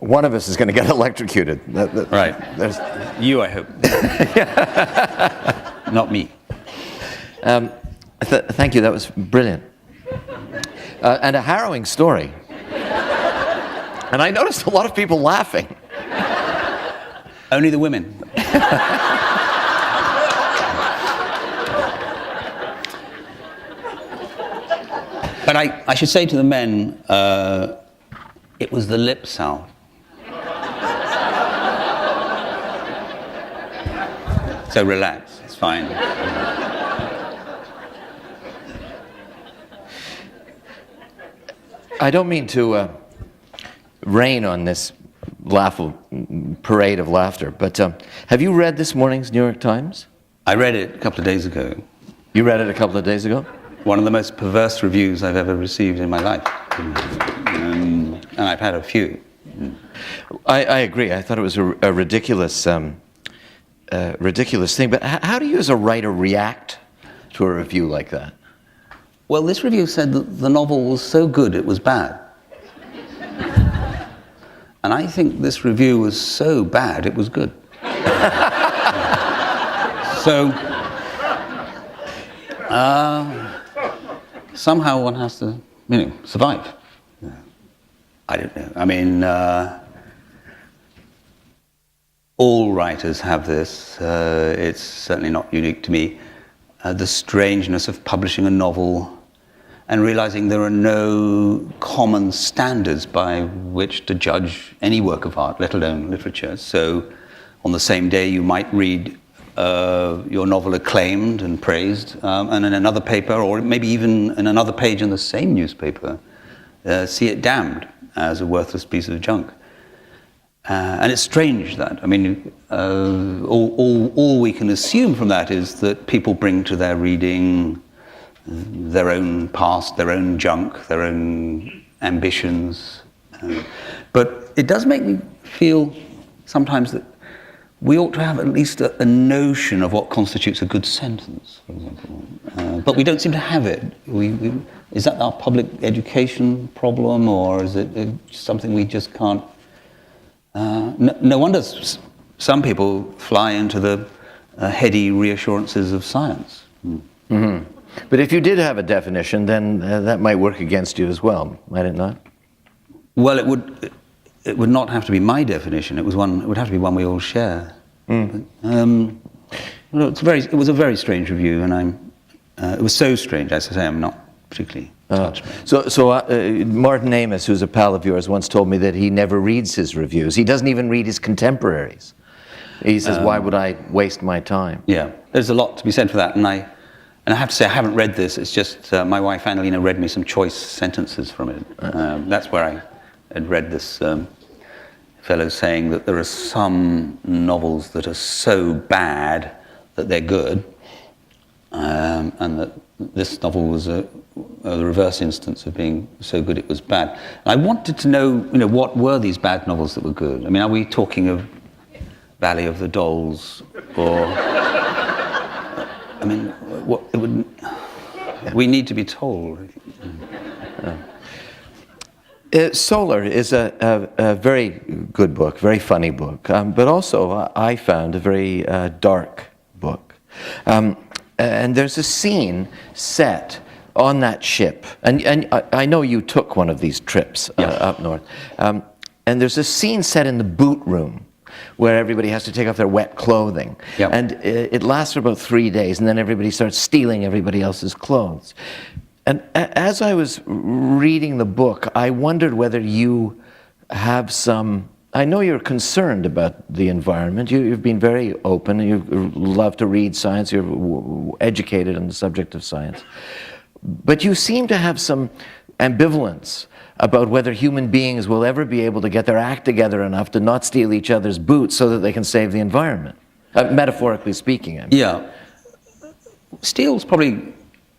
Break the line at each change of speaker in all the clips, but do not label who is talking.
one of us is going to get electrocuted.
Right. You, I hope. Not me.
Thank you. That was brilliant. And a harrowing story. And I noticed a lot of people laughing.
Only the women. But I should say to the men, it was the lip salve. So relax, it's fine.
I don't mean to rain on this parade of laughter, but have you read this morning's New York Times?
I read it a couple of days ago.
You read it a couple of days ago?
One of the most perverse reviews I've ever received in my life. And I've had a few.
I agree. I thought it was a ridiculous thing. But how do you as a writer react to a review like that?
Well, this review said that the novel was so good it was bad. And I think this review was so bad it was good. So, somehow one has to, survive. I don't know. I mean, all writers have this. It's certainly not unique to me. The strangeness of publishing a novel and realizing there are no common standards by which to judge any work of art, let alone literature. So on the same day you might read your novel acclaimed and praised, and in another paper, or maybe even in another page in the same newspaper, see it damned as a worthless piece of junk. And it's strange that, all we can assume from that is that people bring to their reading their own past, their own junk, their own ambitions. But it does make me feel sometimes that we ought to have at least a notion of what constitutes a good sentence, for example. But we don't seem to have it. Is that our public education problem, or is it something we just can't... No wonder some people fly into the heady reassurances of science.
Mm-hmm. But if you did have a definition, then that might work against you as well, might it not?
Well, it would not have to be my definition. It would have to be one we all share. But, it was a very strange review, and it was so strange, as I say, I'm not particularly touched.
Martin Amis, who's a pal of yours, once told me that he never reads his reviews. He doesn't even read his contemporaries. He says, why would I waste my time?
Yeah, there's a lot to be said for that, and I have to say I haven't read this. It's just my wife Annalena read me some choice sentences from it. That's where I had read this fellow saying that there are some novels that are so bad that they're good, and that this novel was a reverse instance of being so good it was bad. And I wanted to know, what were these bad novels that were good? I mean, are we talking of Valley of the Dolls, or... we need to be told.
Solar is a very good book, very funny book, but also I found a very dark book. And there's a scene set on that ship, and I know you took one of these trips up north, and there's a scene set in the boot room where everybody has to take off their wet clothing.
Yep.
And it lasts for about 3 days, and then everybody starts stealing everybody else's clothes. And as I was reading the book, I wondered whether you have some... I know you're concerned about the environment. You've been very open, and you love to read science. You're educated on the subject of science. But you seem to have some ambivalence about whether human beings will ever be able to get their act together enough to not steal each other's boots so that they can save the environment. Metaphorically speaking, I mean.
Yeah. Steal's probably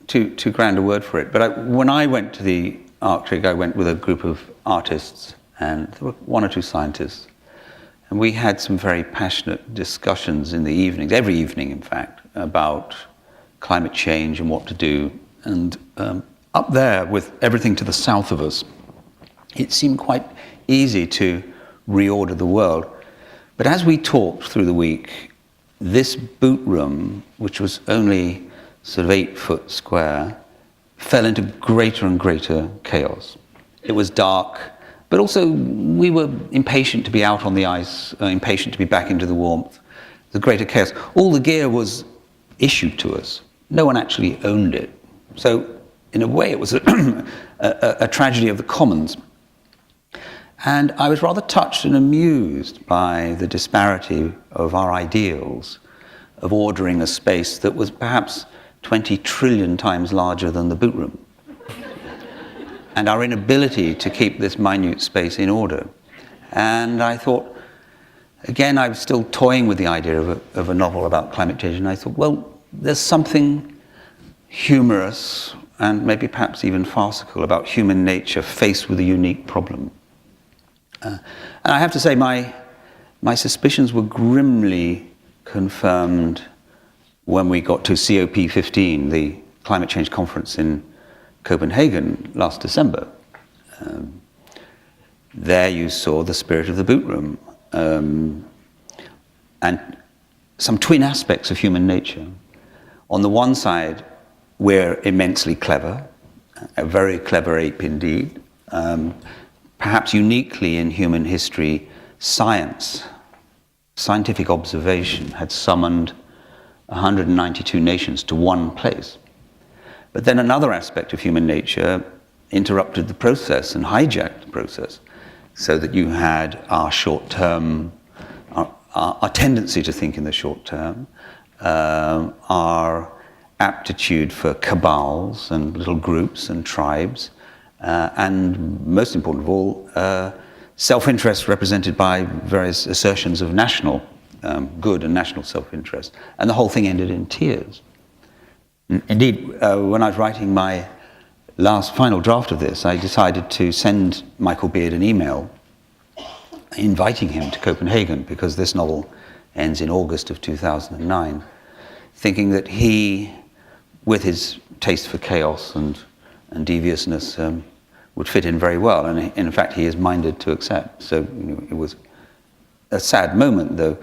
too grand a word for it, but when I went to the Arctic, I went with a group of artists, and there were one or two scientists, and we had some very passionate discussions in the evenings, every evening in fact, about climate change and what to do. And up there, with everything to the south of us, it seemed quite easy to reorder the world. But as we talked through the week, this boot room, which was only sort of 8 foot square, fell into greater and greater chaos. It was dark, but also we were impatient to be out on the ice, impatient to be back into the warmth. The greater chaos. All the gear was issued to us. No one actually owned it. So in a way, it was a tragedy of the commons. And I was rather touched and amused by the disparity of our ideals of ordering a space that was perhaps 20 trillion times larger than the boot room, and our inability to keep this minute space in order. And I thought, again, I was still toying with the idea of a novel about climate change, and I thought, well, there's something humorous and maybe perhaps even farcical about human nature faced with a unique problem. And I have to say, my suspicions were grimly confirmed when we got to COP15, the climate change conference in Copenhagen last December. There you saw the spirit of the boot room, and some twin aspects of human nature. On the one side, we're immensely clever, a very clever ape indeed. Perhaps uniquely in human history, scientific observation had summoned 192 nations to one place. But then another aspect of human nature interrupted the process and hijacked the process, so that you had our short-term, our tendency to think in the short term, our aptitude for cabals and little groups and tribes, and most important of all, self-interest represented by various assertions of national good and national self-interest. And the whole thing ended in tears. Indeed, when I was writing my final draft of this, I decided to send Michael Beard an email inviting him to Copenhagen, because this novel ends in August of 2009, thinking that he, with his taste for chaos and deviousness, would fit in very well. And in fact, he is minded to accept. So it was a sad moment, though.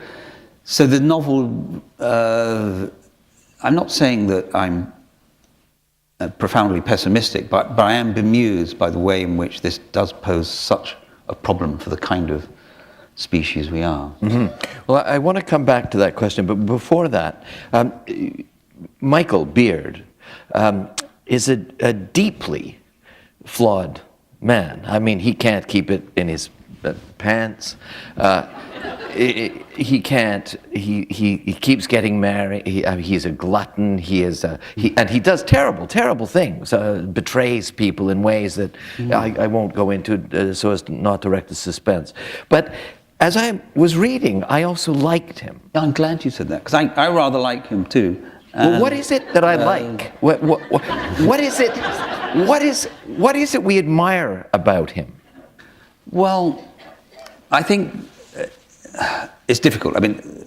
So the novel, I'm not saying that I'm profoundly pessimistic, but I am bemused by the way in which this does pose such a problem for the kind of species we are.
Mm-hmm. Well, I want to come back to that question, but before that, Michael Beard is a deeply flawed man. I mean, he can't keep it in his pants. He can't. He keeps getting married. He's a glutton. And he does terrible things. Betrays people in ways that I won't go into, so as not to wreck the suspense. But as I was reading, I also liked him.
I'm glad you said that, because I rather like him too.
Well, what is it that I like? What is it? What is it we admire about him?
Well, I think it's difficult. I mean,